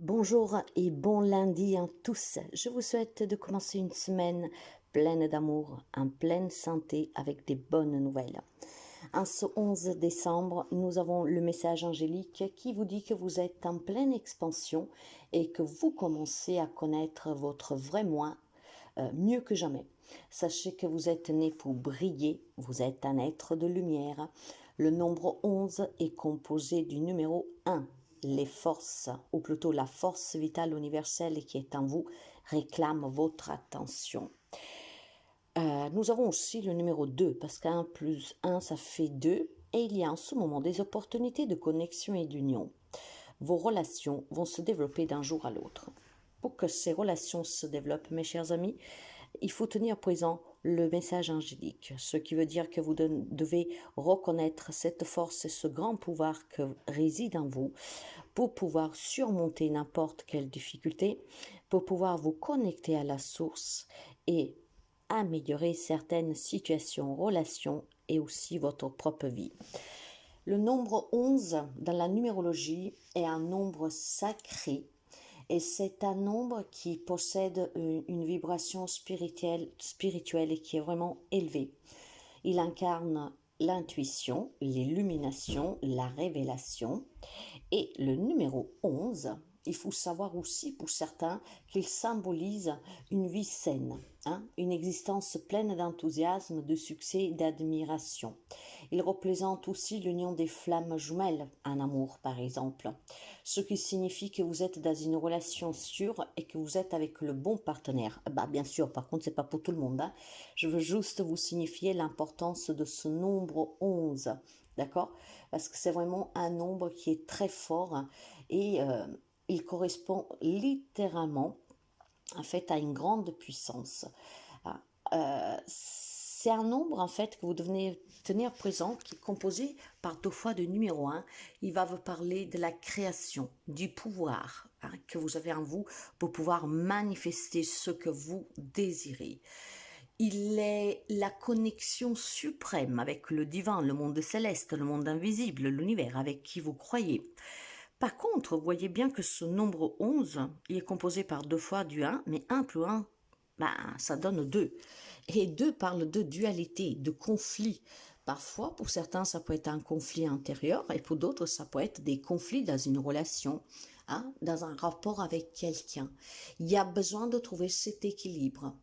Bonjour et bon lundi à tous. Je vous souhaite de commencer une semaine pleine d'amour, en pleine santé, avec des bonnes nouvelles. En ce 11 décembre, nous avons le message angélique qui vous dit que vous êtes en pleine expansion et que vous commencez à connaître votre vrai moi mieux que jamais. Sachez que vous êtes né pour briller, vous êtes un être de lumière. Le nombre 11 est composé du numéro 1. Les forces, ou plutôt la force vitale universelle qui est en vous, réclame votre attention. Nous avons aussi le numéro 2, parce qu'un plus 1, ça fait 2, et il y a en ce moment des opportunités de connexion et d'union. Vos relations vont se développer d'un jour à l'autre. Pour que ces relations se développent, mes chers amis, il faut tenir présent le message angélique, ce qui veut dire que vous devez reconnaître cette force et ce grand pouvoir que réside en vous pour pouvoir surmonter n'importe quelle difficulté, pour pouvoir vous connecter à la source et améliorer certaines situations, relations et aussi votre propre vie. Le nombre 11 dans la numérologie est un nombre sacré et c'est un nombre qui possède une vibration spirituelle et qui est vraiment élevée. Il incarne l'intuition, l'illumination, la révélation. Et le numéro 11, il faut savoir aussi pour certains qu'il symbolise une vie saine, une existence pleine d'enthousiasme, de succès et d'admiration. Il représente aussi l'union des flammes jumelles, un amour par exemple, ce qui signifie que vous êtes dans une relation sûre et que vous êtes avec le bon partenaire. Bien sûr, par contre, c'est pas pour tout le monde. Je veux juste vous signifier l'importance de ce nombre 11. D'accord? Parce que c'est vraiment un nombre qui est très fort et il correspond littéralement en fait à une grande puissance. C'est un nombre en fait que vous devez tenir présent qui est composé par 2 fois de numéro 1. Il va vous parler de la création, du pouvoir que vous avez en vous pour pouvoir manifester ce que vous désirez. Il est la connexion suprême avec le divin, le monde céleste, le monde invisible, l'univers avec qui vous croyez. Par contre, vous voyez bien que ce nombre 11, il est composé par 2 fois du 1, mais 1 plus 1, ça donne 2. Et 2 parle de dualité, de conflit. Parfois, pour certains, ça peut être un conflit intérieur, et pour d'autres, ça peut être des conflits dans une relation, dans un rapport avec quelqu'un. Il y a besoin de trouver cet équilibre.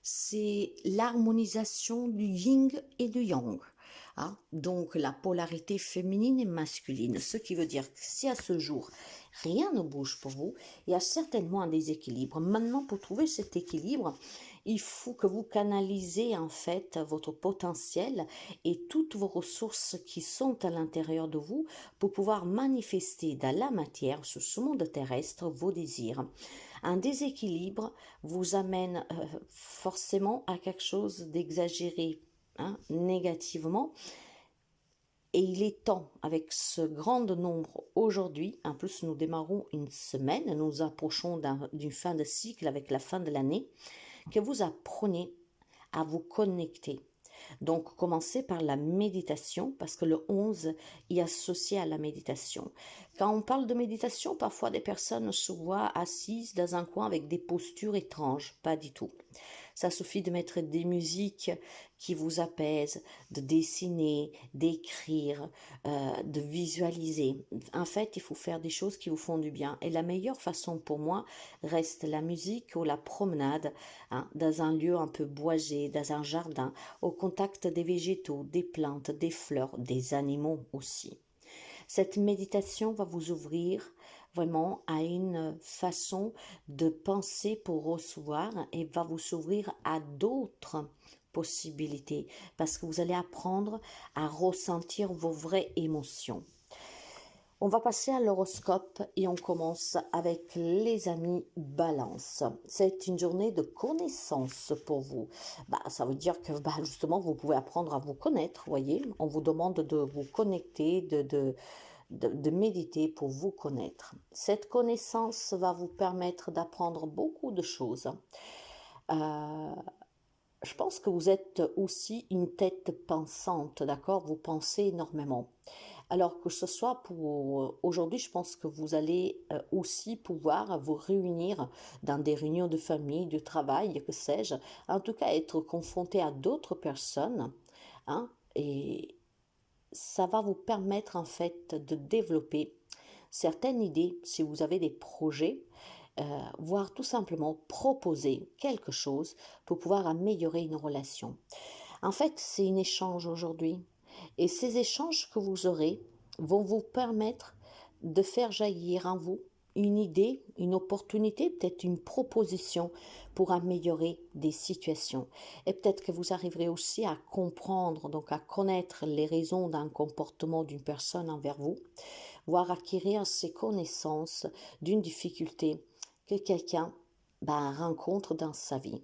C'est l'harmonisation du yin et du yang. Donc la polarité féminine et masculine, ce qui veut dire que si à ce jour rien ne bouge pour vous, il y a certainement un déséquilibre. Maintenant, pour trouver cet équilibre, il faut que vous canalisez en fait votre potentiel et toutes vos ressources qui sont à l'intérieur de vous pour pouvoir manifester dans la matière, sur ce monde terrestre, vos désirs. Un déséquilibre vous amène forcément à quelque chose d'exagéré, négativement. Et il est temps, avec ce grand nombre aujourd'hui, en plus nous démarrons une semaine, nous approchons d'une fin de cycle avec la fin de l'année, que vous appreniez à vous connecter. Donc, commencez par la méditation, parce que le 11 est associé à la méditation. Quand on parle de méditation, parfois des personnes se voient assises dans un coin avec des postures étranges. Pas du tout. Ça suffit de mettre des musiques qui vous apaisent, de dessiner, d'écrire, de visualiser. En fait, il faut faire des choses qui vous font du bien. Et la meilleure façon pour moi reste la musique ou la promenade, dans un lieu un peu boisé, dans un jardin, au contact des végétaux, des plantes, des fleurs, des animaux aussi. Cette méditation va vous ouvrir vraiment à une façon de penser pour recevoir et va vous ouvrir à d'autres possibilités parce que vous allez apprendre à ressentir vos vraies émotions. On va passer à l'horoscope et on commence avec les amis Balance. C'est une journée de connaissance pour vous. Ça veut dire que justement vous pouvez apprendre à vous connaître, voyez. On vous demande de vous connecter, de méditer pour vous connaître. Cette connaissance va vous permettre d'apprendre beaucoup de choses. Je pense que vous êtes aussi une tête pensante, d'accord? Vous pensez énormément. Alors que ce soit pour aujourd'hui, je pense que vous allez aussi pouvoir vous réunir dans des réunions de famille, de travail, que sais-je. En tout cas, être confronté à d'autres personnes, hein, et ça va vous permettre en fait de développer certaines idées si vous avez des projets, voire tout simplement proposer quelque chose pour pouvoir améliorer une relation. En fait, c'est un échange aujourd'hui. Et ces échanges que vous aurez vont vous permettre de faire jaillir en vous une idée, une opportunité, peut-être une proposition pour améliorer des situations. Et peut-être que vous arriverez aussi à comprendre, donc à connaître les raisons d'un comportement d'une personne envers vous, voire acquérir ces connaissances d'une difficulté que quelqu'un rencontre dans sa vie.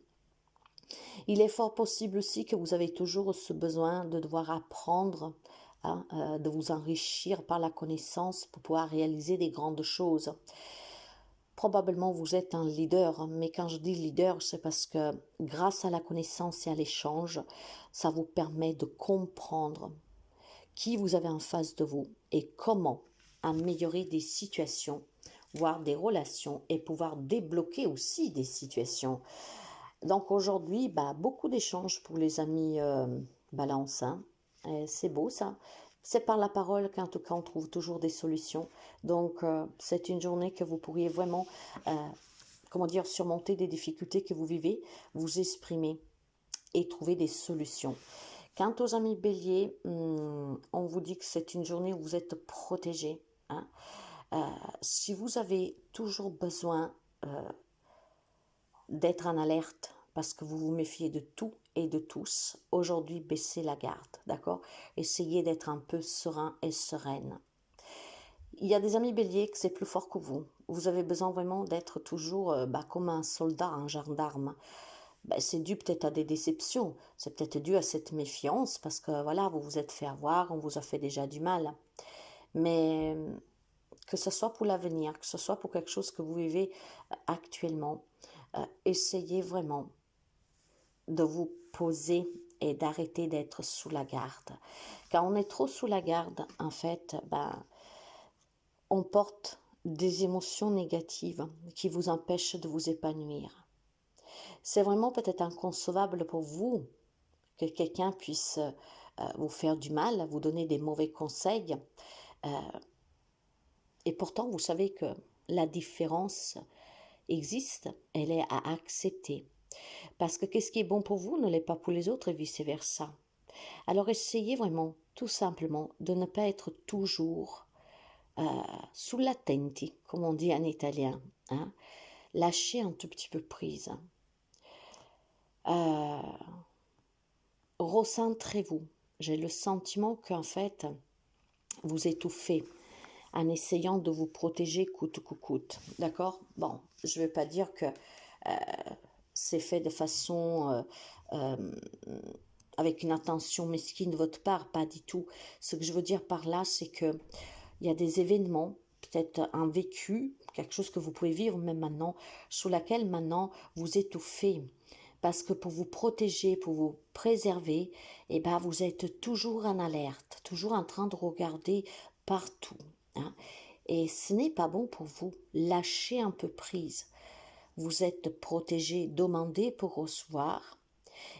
Il est fort possible aussi que vous avez toujours ce besoin de devoir apprendre, hein, de vous enrichir par la connaissance pour pouvoir réaliser des grandes choses. Probablement vous êtes un leader, hein, mais quand je dis leader, c'est parce que grâce à la connaissance et à l'échange, ça vous permet de comprendre qui vous avez en face de vous et comment améliorer des situations, voire des relations et pouvoir débloquer aussi des situations. Donc aujourd'hui, beaucoup d'échanges pour les amis Balance, hein. C'est beau ça. C'est par la parole qu'en tout cas on trouve toujours des solutions. Donc c'est une journée que vous pourriez vraiment, surmonter des difficultés que vous vivez, vous exprimer et trouver des solutions. Quant aux amis Bélier, on vous dit que c'est une journée où vous êtes protégés, hein. Si vous avez toujours besoin d'être en alerte parce que vous vous méfiez de tout et de tous, aujourd'hui baissez la garde, d'accord? Essayez d'être un peu serein et sereine. Il y a des amis béliers que c'est plus fort que vous. Vous avez besoin vraiment d'être toujours comme un soldat, un gendarme. C'est dû peut-être à des déceptions, c'est peut-être dû à cette méfiance parce que voilà, vous vous êtes fait avoir, on vous a fait déjà du mal. Mais que ce soit pour l'avenir, que ce soit pour quelque chose que vous vivez actuellement, essayez vraiment de vous poser et d'arrêter d'être sous la garde. Quand on est trop sous la garde, en fait, on porte des émotions négatives qui vous empêchent de vous épanouir. C'est vraiment peut-être inconcevable pour vous que quelqu'un puisse vous faire du mal, vous donner des mauvais conseils. Et pourtant, vous savez que la différence existe, elle est à accepter. Parce que qu'est-ce qui est bon pour vous ne l'est pas pour les autres et vice-versa. Alors essayez vraiment, tout simplement, de ne pas être toujours sull'attenti, comme on dit en italien. Hein. Lâchez un tout petit peu prise. Recentrez-vous. J'ai le sentiment qu'en fait, vous étouffez en essayant de vous protéger coûte que coûte. D'accord? Bon, je ne vais pas dire que c'est fait de façon avec une intention mesquine de votre part, pas du tout. Ce que je veux dire par là, c'est que il y a des événements, peut-être un vécu, quelque chose que vous pouvez vivre même maintenant, sous laquelle maintenant vous étouffez. Parce que pour vous protéger, pour vous préserver, vous êtes toujours en alerte, toujours en train de regarder partout. Hein. Et ce n'est pas bon pour vous. Lâchez un peu prise. Vous êtes protégé, demandez pour recevoir.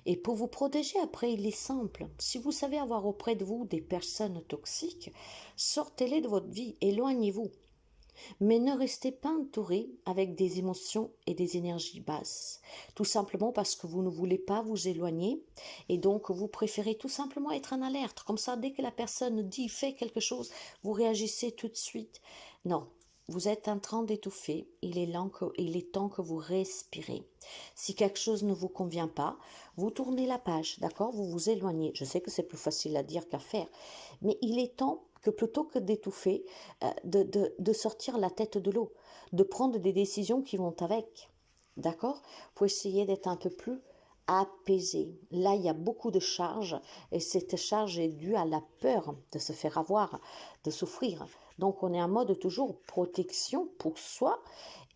Et pour vous protéger, après, il est simple. Si vous savez avoir auprès de vous des personnes toxiques, sortez-les de votre vie, éloignez-vous. Mais ne restez pas entouré avec des émotions et des énergies basses. Tout simplement parce que vous ne voulez pas vous éloigner et donc vous préférez tout simplement être en alerte. Comme ça, dès que la personne dit, fait quelque chose, vous réagissez tout de suite. Non. Vous êtes en train d'étouffer, il est temps que vous respirez. Si quelque chose ne vous convient pas, vous tournez la page, d'accord? Vous vous éloignez. Je sais que c'est plus facile à dire qu'à faire, mais il est temps que plutôt que d'étouffer, de sortir la tête de l'eau, de prendre des décisions qui vont avec, d'accord? Pour essayer d'être un peu plus apaisé. Là, il y a beaucoup de charges et cette charge est due à la peur de se faire avoir, de souffrir. Donc, on est en mode toujours protection pour soi,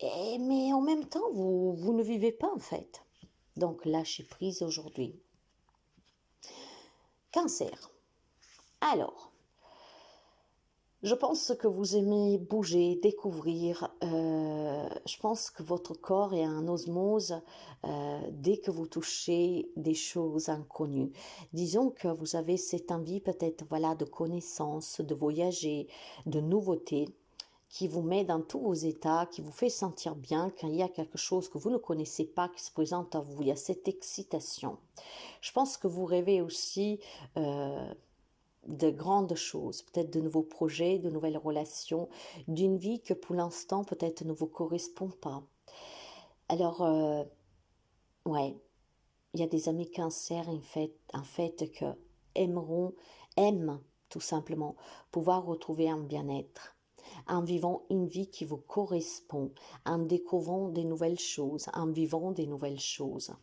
mais en même temps, vous ne vivez pas en fait. Donc, lâchez prise aujourd'hui. Cancer. Alors, Je pense que vous aimez bouger, découvrir. Je pense que votre corps est en osmose dès que vous touchez des choses inconnues. Disons que vous avez cette envie peut-être voilà de connaissances, de voyager, de nouveautés qui vous met dans tous vos états, qui vous fait sentir bien quand il y a quelque chose que vous ne connaissez pas qui se présente à vous. Il y a cette excitation. Je pense que vous rêvez aussi de grandes choses, peut-être de nouveaux projets, de nouvelles relations, d'une vie que pour l'instant peut-être ne vous correspond pas. Alors, ouais, il y a des amis cancer en fait que aimeront, aiment tout simplement pouvoir retrouver un bien-être en vivant une vie qui vous correspond, en découvrant des nouvelles choses, en vivant des nouvelles choses.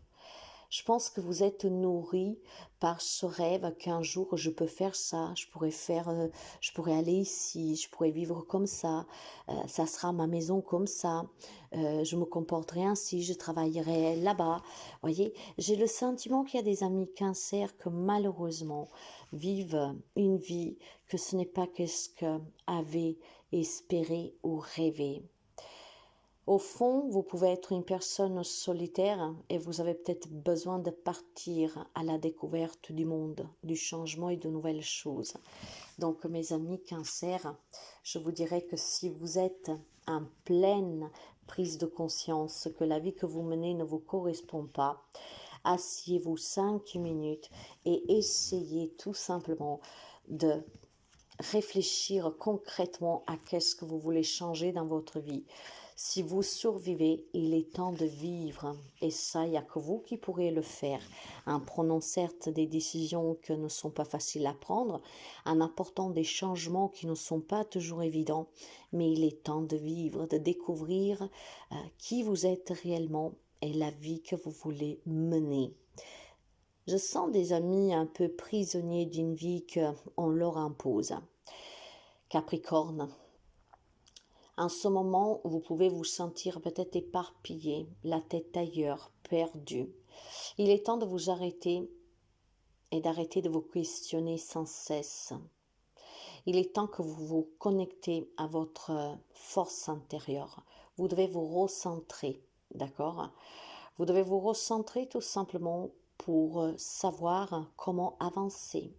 Je pense que vous êtes nourri par ce rêve qu'un jour je peux faire ça, je pourrais aller ici, je pourrais vivre comme ça sera ma maison comme ça, je me comporterai ainsi, je travaillerai là-bas. Voyez, j'ai le sentiment qu'il y a des amis cancer que malheureusement vivent une vie que ce n'est pas ce qu'avaient espéré ou rêvé. Au fond, vous pouvez être une personne solitaire et vous avez peut-être besoin de partir à la découverte du monde, du changement et de nouvelles choses. Donc, mes amis cancer, je vous dirais que si vous êtes en pleine prise de conscience que la vie que vous menez ne vous correspond pas, asseyez-vous 5 minutes et essayez tout simplement de réfléchir concrètement à qu'est-ce que vous voulez changer dans votre vie. Si vous survivez, il est temps de vivre. Et ça, il n'y a que vous qui pourrez le faire. En prenant certes des décisions qui ne sont pas faciles à prendre, en apportant des changements qui ne sont pas toujours évidents, mais il est temps de vivre, de découvrir qui vous êtes réellement et la vie que vous voulez mener. Je sens des amis un peu prisonniers d'une vie qu'on leur impose. Capricorne, en ce moment, vous pouvez vous sentir peut-être éparpillé, la tête ailleurs, perdu. Il est temps de vous arrêter et d'arrêter de vous questionner sans cesse. Il est temps que vous vous connectez à votre force intérieure. Vous devez vous recentrer, d'accord? Vous devez vous recentrer tout simplement pour savoir comment avancer.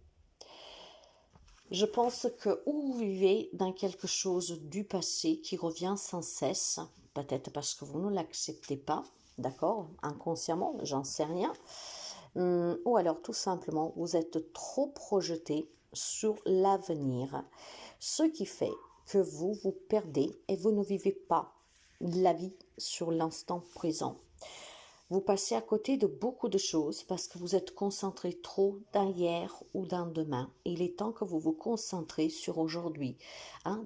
Je pense que vous vivez dans quelque chose du passé qui revient sans cesse, peut-être parce que vous ne l'acceptez pas, d'accord, inconsciemment, j'en sais rien, ou alors tout simplement vous êtes trop projeté sur l'avenir, ce qui fait que vous vous perdez et vous ne vivez pas la vie sur l'instant présent. Vous passez à côté de beaucoup de choses parce que vous êtes concentré trop dans hier ou dans demain. Il est temps que vous vous concentrez sur aujourd'hui,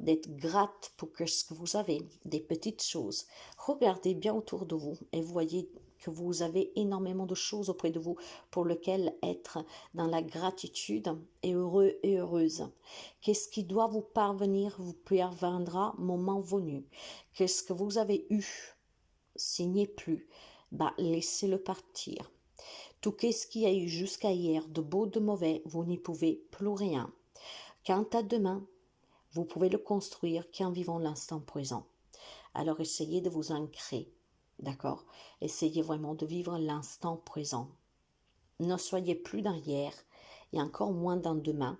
d'être gratte pour ce que vous avez, des petites choses. Regardez bien autour de vous et voyez que vous avez énormément de choses auprès de vous pour lesquelles être dans la gratitude et heureux et heureuse. Qu'est-ce qui doit vous parviendra moment venu. Qu'est-ce que vous avez eu, s'il n'y est plus, laissez-le partir. Tout ce qu'il y a eu jusqu'à hier, de beau, de mauvais, vous n'y pouvez plus rien. Quant à demain, vous pouvez le construire qu'en vivant l'instant présent. Alors essayez de vous ancrer, d'accord? Essayez vraiment de vivre l'instant présent. Ne soyez plus dans hier et encore moins dans demain,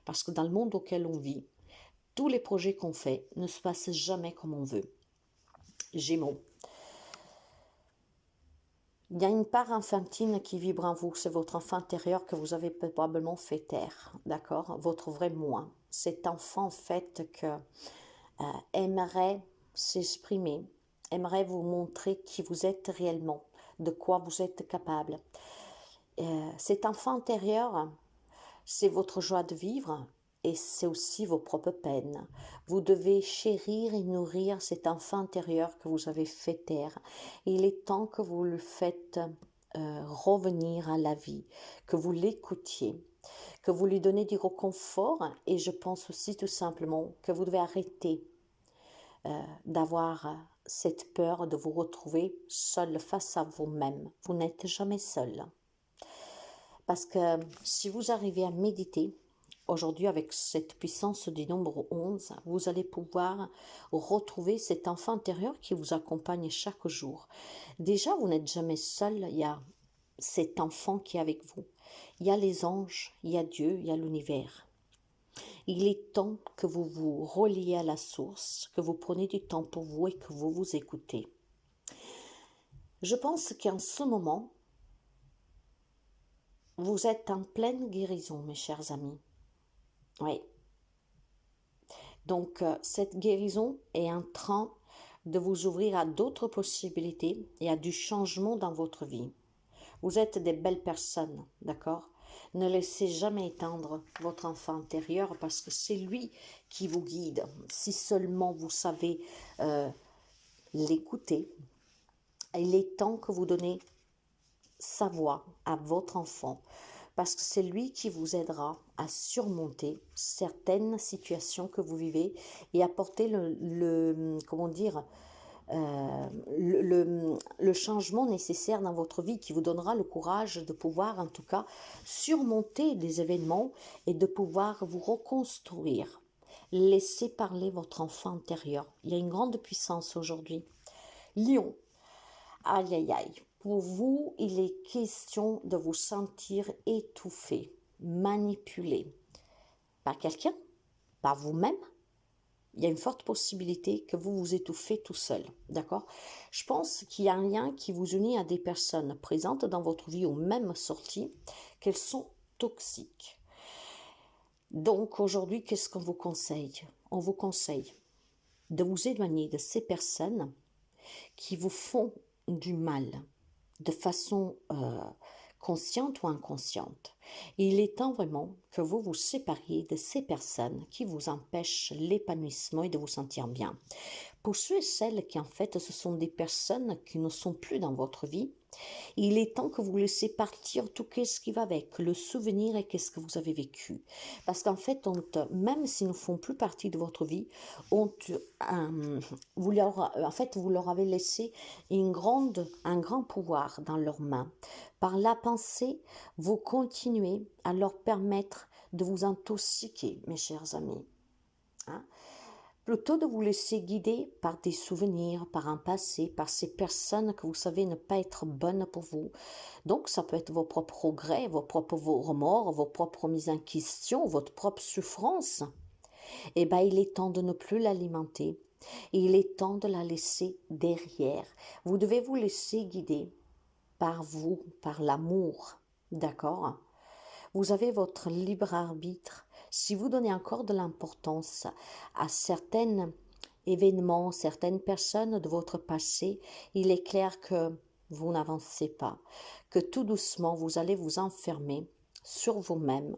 parce que dans le monde auquel on vit, tous les projets qu'on fait ne se passent jamais comme on veut. Gémeaux. Il y a une part infantile qui vibre en vous, c'est votre enfant intérieur que vous avez probablement fait taire, d'accord? Votre vrai moi. Cet enfant, en fait, que aimerait s'exprimer, aimerait vous montrer qui vous êtes réellement, de quoi vous êtes capable. Cet enfant intérieur, c'est votre joie de vivre et c'est aussi vos propres peines. Vous devez chérir et nourrir cet enfant intérieur que vous avez fait taire. Il est temps que vous le faites revenir à la vie, que vous l'écoutiez, que vous lui donnez du réconfort et je pense aussi tout simplement que vous devez arrêter d'avoir cette peur de vous retrouver seul face à vous-même. Vous n'êtes jamais seul. Parce que si vous arrivez à méditer, aujourd'hui, avec cette puissance du nombre 11, vous allez pouvoir retrouver cet enfant intérieur qui vous accompagne chaque jour. Déjà, vous n'êtes jamais seul, il y a cet enfant qui est avec vous. Il y a les anges, il y a Dieu, il y a l'univers. Il est temps que vous vous reliez à la source, que vous preniez du temps pour vous et que vous vous écoutez. Je pense qu'en ce moment, vous êtes en pleine guérison, mes chers amis. Oui. Donc, cette guérison est en train de vous ouvrir à d'autres possibilités et à du changement dans votre vie. Vous êtes des belles personnes, d'accord? Ne laissez jamais éteindre votre enfant intérieur parce que c'est lui qui vous guide. Si seulement vous savez l'écouter, il est temps que vous donnez sa voix à votre enfant parce que c'est lui qui vous aidera à surmonter certaines situations que vous vivez et apporter comment dire, le changement nécessaire dans votre vie qui vous donnera le courage de pouvoir en tout cas surmonter des événements et de pouvoir vous reconstruire. Laissez parler votre enfant intérieur. Il y a une grande puissance aujourd'hui. Lion, aïe aïe aïe. Pour vous, il est question de vous sentir étouffé, manipulé par quelqu'un, par vous-même. Il y a une forte possibilité que vous vous étouffez tout seul, d'accord? Je pense qu'il y a un lien qui vous unit à des personnes présentes dans votre vie ou même sorties, qu'elles sont toxiques. Donc aujourd'hui, qu'est-ce qu'on vous conseille? On vous conseille de vous éloigner de ces personnes qui vous font du mal de façon consciente ou inconsciente. Et il est temps vraiment que vous vous sépariez de ces personnes qui vous empêchent l'épanouissement et de vous sentir bien. Pour ceux et celles qui en fait ce sont des personnes qui ne sont plus dans votre vie, il est temps que vous laissez partir tout ce qui va avec, le souvenir et qu'est-ce que vous avez vécu. Parce qu'en fait, même s'ils ne font plus partie de votre vie, vous leur avez laissé un grand pouvoir dans leurs mains. Par la pensée, vous continuez à leur permettre de vous intoxiquer, mes chers amis. Hein? Plutôt de vous laisser guider par des souvenirs, par un passé, par ces personnes que vous savez ne pas être bonnes pour vous. Donc ça peut être vos propres regrets, vos remords, vos propres mises en question, votre propre souffrance. Eh bien, il est temps de ne plus l'alimenter. Il est temps de la laisser derrière. Vous devez vous laisser guider par vous, par l'amour. D'accord? Vous avez votre libre arbitre. Si vous donnez encore de l'importance à certains événements, certaines personnes de votre passé, il est clair que vous n'avancez pas, que tout doucement vous allez vous enfermer sur vous-même.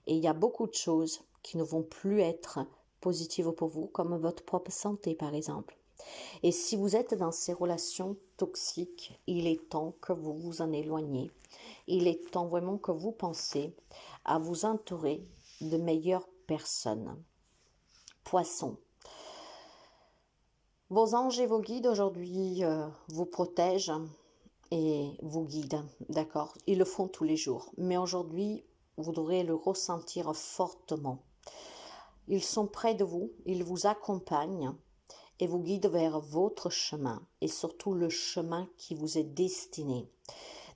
Et il y a beaucoup de choses qui ne vont plus être positives pour vous, comme votre propre santé par exemple. Et si vous êtes dans ces relations toxiques, il est temps que vous vous en éloigniez. Il est temps vraiment que vous pensiez à vous entourer de meilleures personnes. Poisson. Vos anges et vos guides aujourd'hui vous protègent et vous guident, d'accord? Ils le font tous les jours. Mais aujourd'hui, vous devrez le ressentir fortement. Ils sont près de vous, ils vous accompagnent et vous guident vers votre chemin et surtout le chemin qui vous est destiné.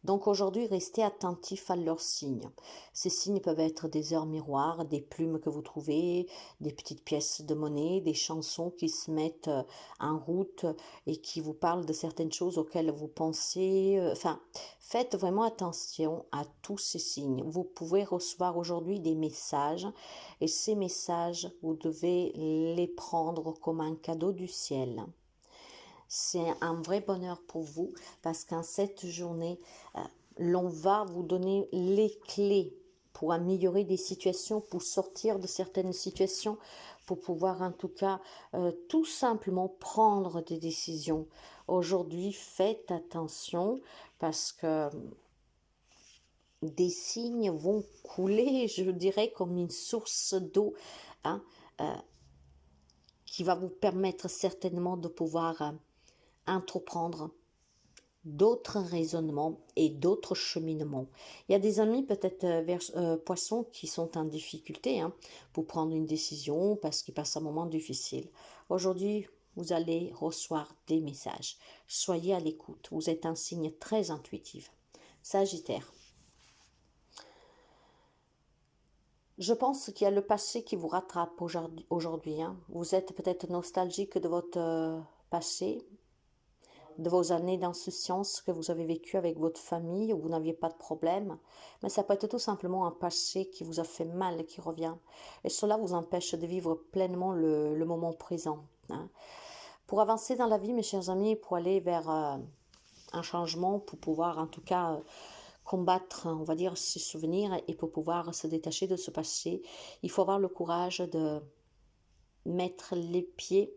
Donc aujourd'hui, restez attentifs à leurs signes. Ces signes peuvent être des heures miroirs, des plumes que vous trouvez, des petites pièces de monnaie, des chansons qui se mettent en route et qui vous parlent de certaines choses auxquelles vous pensez. Enfin, faites vraiment attention à tous ces signes. Vous pouvez recevoir aujourd'hui des messages et ces messages, vous devez les prendre comme un cadeau du ciel. C'est un vrai bonheur pour vous parce qu'en cette journée, l'on va vous donner les clés pour améliorer des situations, pour sortir de certaines situations, pour pouvoir en tout cas tout simplement prendre des décisions. Aujourd'hui, faites attention parce que des signes vont couler, je dirais, comme une source d'eau, hein, qui va vous permettre certainement de pouvoir entreprendre d'autres raisonnements et d'autres cheminements. Il y a des amis peut-être poissons qui sont en difficulté pour prendre une décision parce qu'ils passent un moment difficile. Aujourd'hui, vous allez recevoir des messages. Soyez à l'écoute. Vous êtes un signe très intuitif. Sagittaire. Je pense qu'il y a le passé qui vous rattrape aujourd'hui. Vous êtes peut-être nostalgique de votre passé, de vos années d'insouciance que vous avez vécues avec votre famille, où vous n'aviez pas de problème. Mais ça peut être tout simplement un passé qui vous a fait mal et qui revient. Et cela vous empêche de vivre pleinement le moment présent. Pour avancer dans la vie, mes chers amis, pour aller vers un changement, pour pouvoir en tout cas combattre, on va dire, ces souvenirs et pour pouvoir se détacher de ce passé, il faut avoir le courage de mettre les pieds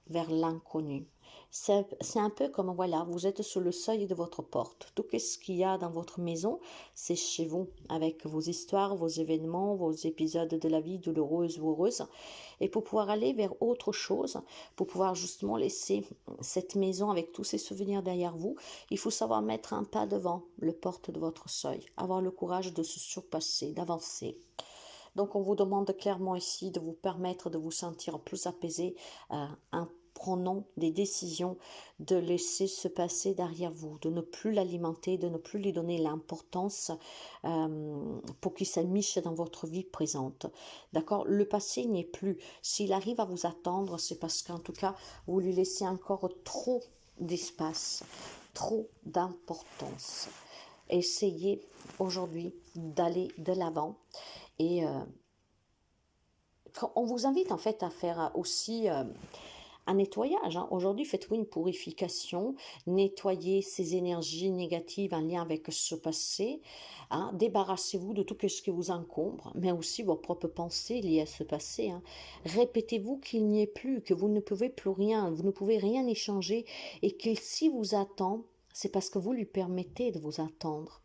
vers l'inconnu. C'est un peu comme, voilà, vous êtes sur le seuil de votre porte. Tout ce qu'il y a dans votre maison, c'est chez vous, avec vos histoires, vos événements, vos épisodes de la vie douloureuse ou heureuse. Et pour pouvoir aller vers autre chose, pour pouvoir justement laisser cette maison avec tous ces souvenirs derrière vous, il faut savoir mettre un pas devant le porte de votre seuil, avoir le courage de se surpasser, d'avancer. Donc on vous demande clairement ici de vous permettre de vous sentir plus apaisé en prenant des décisions, de laisser se passer derrière vous, de ne plus l'alimenter, de ne plus lui donner l'importance pour qu'il s'amiche dans votre vie présente. D'accord? Le passé n'y est plus. S'il arrive à vous attendre, c'est parce qu'en tout cas, vous lui laissez encore trop d'espace, trop d'importance. Essayez aujourd'hui d'aller de l'avant et on vous invite en fait à faire aussi un nettoyage. Aujourd'hui, faites-vous une purification, nettoyez ces énergies négatives en lien avec ce passé, débarrassez-vous de tout ce qui vous encombre, mais aussi vos propres pensées liées à ce passé. Répétez-vous qu'il n'y est plus, que vous ne pouvez plus rien, vous ne pouvez rien y changer et qu'il s'y vous attend, c'est parce que vous lui permettez de vous attendre.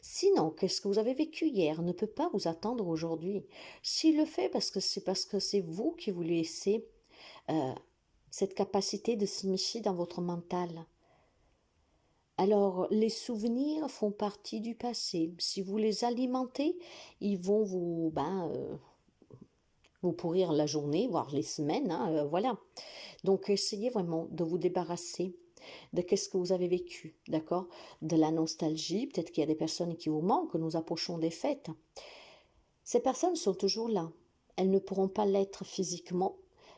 Sinon, qu'est-ce que vous avez vécu hier ne peut pas vous attendre aujourd'hui. S'il le fait, parce que c'est vous qui vous laissez cette capacité de s'immiscer dans votre mental. Alors, les souvenirs font partie du passé. Si vous les alimentez, ils vont vous pourrir la journée, voire les semaines. Voilà. Donc, essayez vraiment de vous débarrasser de qu'est-ce que vous avez vécu, d'accord? De la nostalgie, peut-être qu'il y a des personnes qui vous manquent, nous approchons des fêtes. Ces personnes sont toujours là. Elles ne pourront pas l'être physiquement,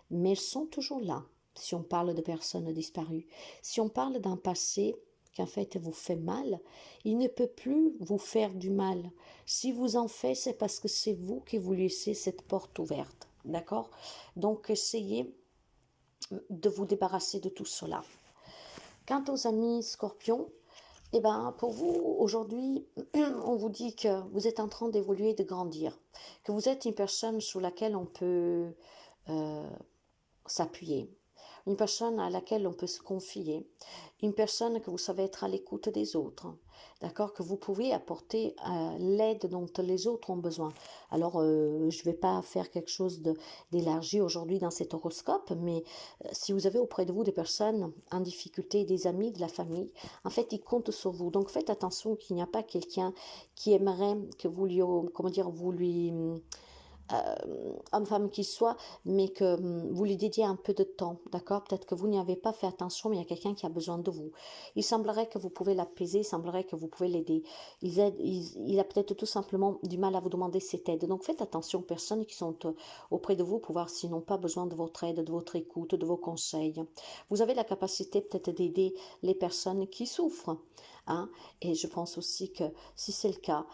mais elles sont toujours là. Si on parle de personnes disparues, si on parle d'un passé qui en fait vous fait mal, il ne peut plus vous faire du mal. Si vous en faites, c'est parce que c'est vous qui vous laissez cette porte ouverte, d'accord? Donc essayez de vous débarrasser de tout cela. Quant aux amis scorpions, eh ben, pour vous, aujourd'hui, on vous dit que vous êtes en train d'évoluer, de grandir, que vous êtes une personne sur laquelle on peut s'appuyer, une personne à laquelle on peut se confier, une personne que vous savez être à l'écoute des autres, d'accord, que vous pouvez apporter l'aide dont les autres ont besoin. Alors, je ne vais pas faire quelque chose d'élargi aujourd'hui dans cet horoscope, mais si vous avez auprès de vous des personnes en difficulté, des amis, de la famille, en fait, ils comptent sur vous. Donc, faites attention qu'il n'y a pas quelqu'un qui aimerait que vous lui, vous lui homme-femme qu'il soit, mais que vous lui dédiez un peu de temps, d'accord? Peut-être que vous n'y avez pas fait attention, mais il y a quelqu'un qui a besoin de vous. Il semblerait que vous pouvez l'apaiser, il semblerait que vous pouvez l'aider. Il a peut-être tout simplement du mal à vous demander cette aide. Donc faites attention aux personnes qui sont auprès de vous pour voir s'ils n'ont pas besoin de votre aide, de votre écoute, de vos conseils. Vous avez la capacité peut-être d'aider les personnes qui souffrent. Et je pense aussi que si c'est le cas,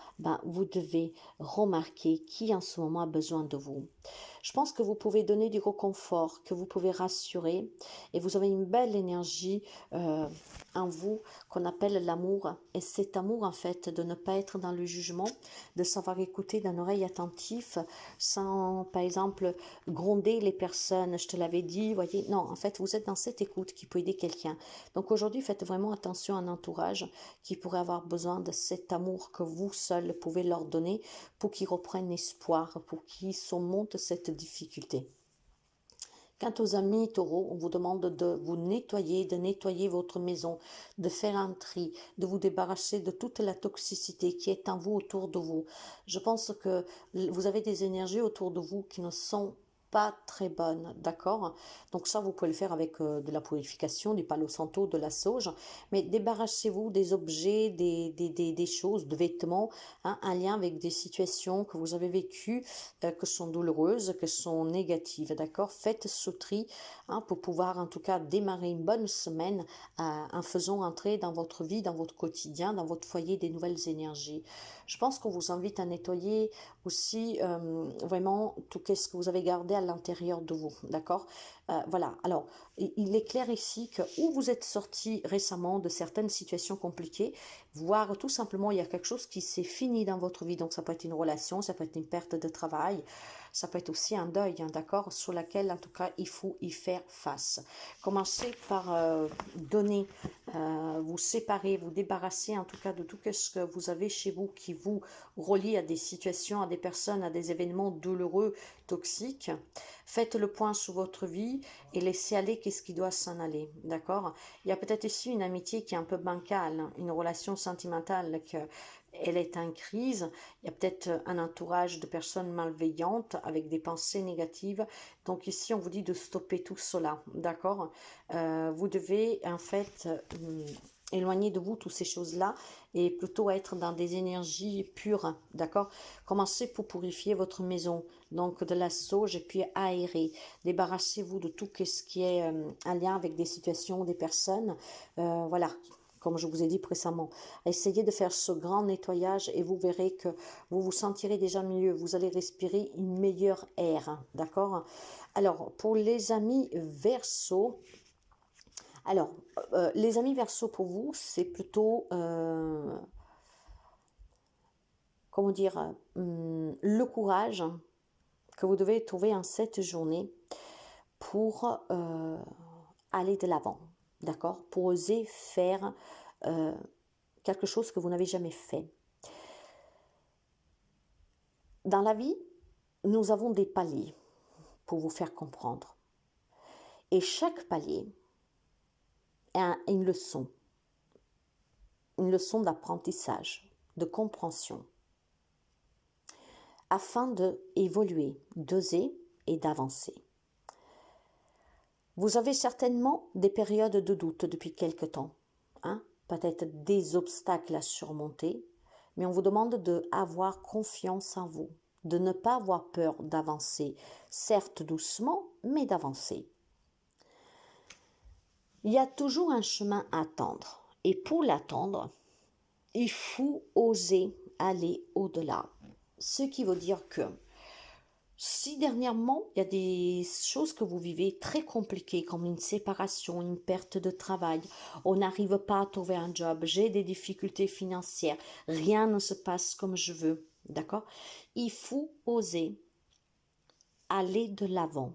vous devez remarquer qui en ce moment a besoin de vous. Je pense que vous pouvez donner du réconfort, que vous pouvez rassurer et vous avez une belle énergie en vous qu'on appelle l'amour. Et cet amour, en fait, de ne pas être dans le jugement, de savoir écouter d'un oreille attentif sans, par exemple, gronder les personnes. Je te l'avais dit, voyez, non, en fait, vous êtes dans cette écoute qui peut aider quelqu'un. Donc aujourd'hui, faites vraiment attention à un entourage qui pourrait avoir besoin de cet amour que vous seul pouvez leur donner pour qu'ils reprennent espoir, pour qu'ils surmontent cette difficulté. Quant aux amis taureaux, on vous demande de vous nettoyer, de nettoyer votre maison, de faire un tri, de vous débarrasser de toute la toxicité qui est en vous, autour de vous. Je pense que vous avez des énergies autour de vous qui ne sont pas très bonnes, d'accord? Donc ça, vous pouvez le faire avec de la purification, du palo santo, de la sauge, mais débarrassez-vous des objets, des choses, de vêtements, hein, en lien avec des situations que vous avez vécues, que sont douloureuses, que sont négatives, d'accord? Faites ce tri, hein, pour pouvoir en tout cas démarrer une bonne semaine en faisant entrer dans votre vie, dans votre quotidien, dans votre foyer des nouvelles énergies. Je pense qu'on vous invite à nettoyer aussi vraiment tout ce que vous avez gardé à l'intérieur de vous, d'accord? Voilà, alors il est clair ici que où vous êtes sorti récemment de certaines situations compliquées, voire tout simplement il y a quelque chose qui s'est fini dans votre vie, donc ça peut être une relation, ça peut être une perte de travail, ça peut être aussi un deuil, hein, d'accord, sur laquelle en tout cas il faut y faire face. Commencez par donner, vous séparer, vous débarrasser en tout cas de tout ce que vous avez chez vous qui vous relie à des situations, à des personnes, à des événements douloureux, toxiques. Faites le point sur votre vie et laissez aller qu'est-ce qui doit s'en aller, d'accord? Il y a peut-être ici une amitié qui est un peu bancale, hein, une relation sentimentale que elle est en crise, il y a peut-être un entourage de personnes malveillantes avec des pensées négatives. Donc ici, on vous dit de stopper tout cela, d'accord? Vous devez en fait éloigner de vous toutes ces choses-là et plutôt être dans des énergies pures, d'accord? Commencez pour purifier votre maison, donc de la sauge et puis aérer. Débarrassez-vous de tout ce qui est en lien avec des situations, des personnes, voilà, comme je vous ai dit précédemment. Essayez de faire ce grand nettoyage et vous verrez que vous vous sentirez déjà mieux. Vous allez respirer une meilleure air, d'accord? Alors, pour les amis Verseau, alors, les amis Verseau pour vous, c'est plutôt, comment dire, le courage que vous devez trouver en cette journée pour aller de l'avant, d'accord? Pour oser faire quelque chose que vous n'avez jamais fait. Dans la vie, nous avons des paliers pour vous faire comprendre. Et chaque palier est une leçon d'apprentissage, de compréhension, afin d'évoluer, d'oser et d'avancer. Vous avez certainement des périodes de doute depuis quelque temps, hein? Peut-être des obstacles à surmonter, mais on vous demande d'avoir confiance en vous, de ne pas avoir peur d'avancer, certes doucement, mais d'avancer. Il y a toujours un chemin à attendre, et pour l'attendre, il faut oser aller au-delà. Ce qui veut dire que si dernièrement, il y a des choses que vous vivez très compliquées, comme une séparation, une perte de travail, on n'arrive pas à trouver un job, j'ai des difficultés financières, rien ne se passe comme je veux, d'accord? Il faut oser aller de l'avant,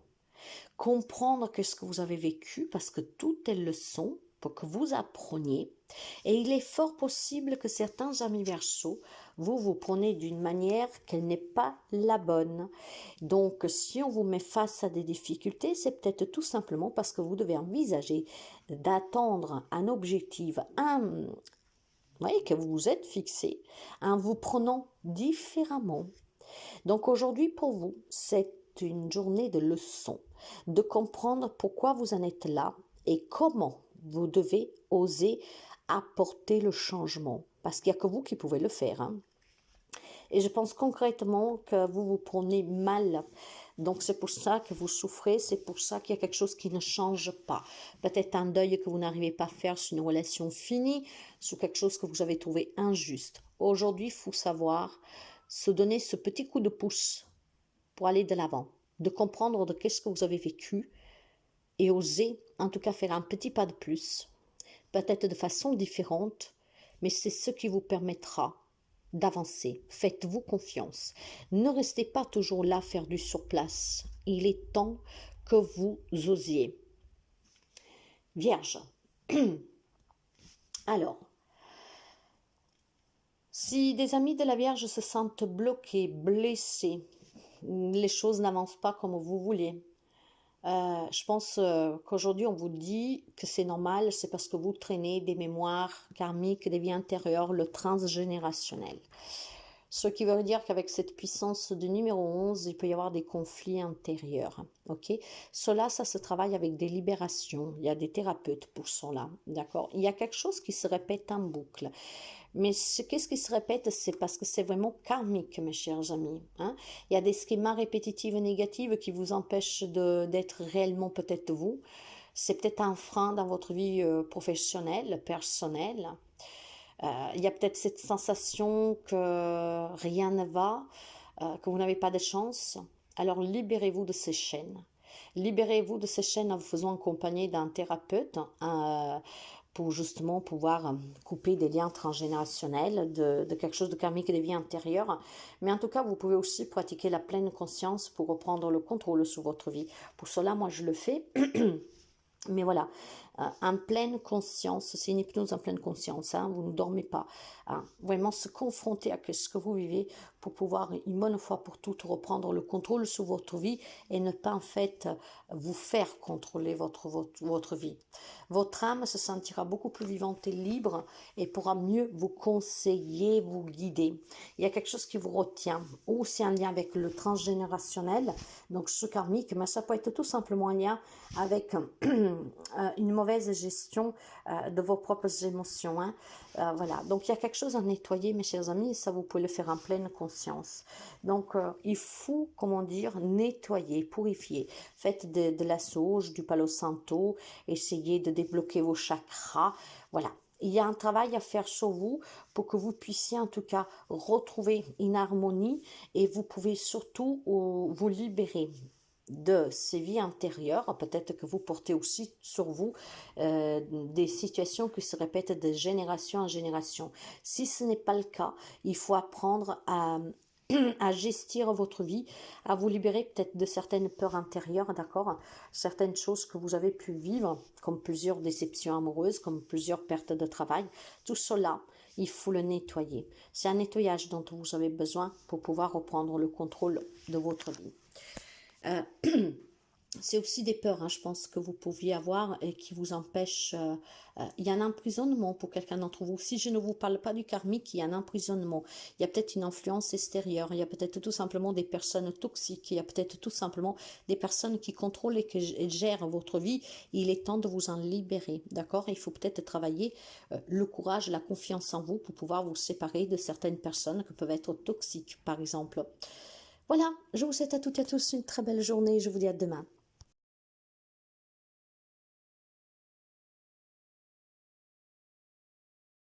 comprendre que ce que vous avez vécu, parce que tout est leçon pour que vous appreniez. Et il est fort possible que certains amis Verseau, vous prenez d'une manière qu'elle n'est pas la bonne. Donc, si on vous met face à des difficultés, c'est peut-être tout simplement parce que vous devez envisager d'attendre un objectif, que vous vous êtes fixé, en vous prenant différemment. Donc aujourd'hui, pour vous, c'est une journée de leçons, de comprendre pourquoi vous en êtes là et comment vous devez oser apporter le changement. Parce qu'il n'y a que vous qui pouvez le faire, hein. Et je pense concrètement que vous vous prenez mal. Donc c'est pour ça que vous souffrez, c'est pour ça qu'il y a quelque chose qui ne change pas. Peut-être un deuil que vous n'arrivez pas à faire sur une relation finie, sur quelque chose que vous avez trouvé injuste. Aujourd'hui, il faut savoir se donner ce petit coup de pouce pour aller de l'avant, de comprendre de qu'est-ce que vous avez vécu et oser en tout cas faire un petit pas de plus, peut-être de façon différente, mais c'est ce qui vous permettra d'avancer. Faites-vous confiance. Ne restez pas toujours là faire du surplace. Il est temps que vous osiez. Vierge. Alors, si des amis de la Vierge se sentent bloqués, blessés, les choses n'avancent pas comme vous voulez, Je pense qu'aujourd'hui, on vous dit que c'est normal, c'est parce que vous traînez des mémoires karmiques, des vies antérieures, le transgénérationnel. Ce qui veut dire qu'avec cette puissance de numéro 11, il peut y avoir des conflits intérieurs. Ok. Cela, ça se travaille avec des libérations. Il y a des thérapeutes pour cela. D'accord. Il y a quelque chose qui se répète en boucle. Mais qu'est-ce qui se répète? C'est parce que c'est vraiment karmique, mes chers amis. Hein. Il y a des schémas répétitifs négatifs qui vous empêchent d'être réellement peut-être vous. C'est peut-être un frein dans votre vie professionnelle, personnelle. Il y a peut-être cette sensation que rien ne va, que vous n'avez pas de chance. Alors libérez-vous de ces chaînes. Libérez-vous de ces chaînes en vous faisant accompagner d'un thérapeute pour justement pouvoir couper des liens transgénérationnels, de quelque chose de karmique et des vies antérieures. Mais en tout cas, vous pouvez aussi pratiquer la pleine conscience pour reprendre le contrôle sur votre vie. Pour cela, moi, je le fais. Mais voilà, en pleine conscience, c'est une hypnose en pleine conscience, hein, vous ne dormez pas. Hein, vraiment se confronter à ce que vous vivez pour pouvoir une bonne fois pour toutes reprendre le contrôle sur votre vie et ne pas en fait vous faire contrôler votre vie. Votre âme se sentira beaucoup plus vivante et libre et pourra mieux vous conseiller, vous guider. Il y a quelque chose qui vous retient, ou c'est un lien avec le transgénérationnel, donc ce karmique, mais ça peut être tout simplement un lien avec une mauvaise gestion de vos propres émotions. Hein. Voilà, donc il y a quelque chose à nettoyer, mes chers amis, et ça vous pouvez le faire en pleine conscience. Donc il faut, comment dire, nettoyer, purifier. Faites de la sauge, du palo santo, essayez de débloquer vos chakras. Voilà, il y a un travail à faire sur vous pour que vous puissiez en tout cas retrouver une harmonie et vous pouvez surtout vous libérer de ces vies antérieures. Peut-être que vous portez aussi sur vous des situations qui se répètent de génération en génération. Si ce n'est pas le cas, il faut apprendre à gestir votre vie, à vous libérer peut-être de certaines peurs intérieures, d'accord, certaines choses que vous avez pu vivre, comme plusieurs déceptions amoureuses, comme plusieurs pertes de travail, tout cela, il faut le nettoyer. C'est un nettoyage dont vous avez besoin pour pouvoir reprendre le contrôle de votre vie. C'est aussi des peurs, hein, je pense, que vous pouviez avoir et qui vous empêchent. Il y a un emprisonnement pour quelqu'un d'entre vous. Si je ne vous parle pas du karmique, il y a un emprisonnement. Il y a peut-être une influence extérieure. Il y a peut-être tout simplement des personnes toxiques. Il y a peut-être tout simplement des personnes qui contrôlent et qui gèrent votre vie. Il est temps de vous en libérer, d'accord? Il faut peut-être travailler le courage, la confiance en vous pour pouvoir vous séparer de certaines personnes qui peuvent être toxiques, par exemple. Voilà, je vous souhaite à toutes et à tous une très belle journée. Je vous dis à demain.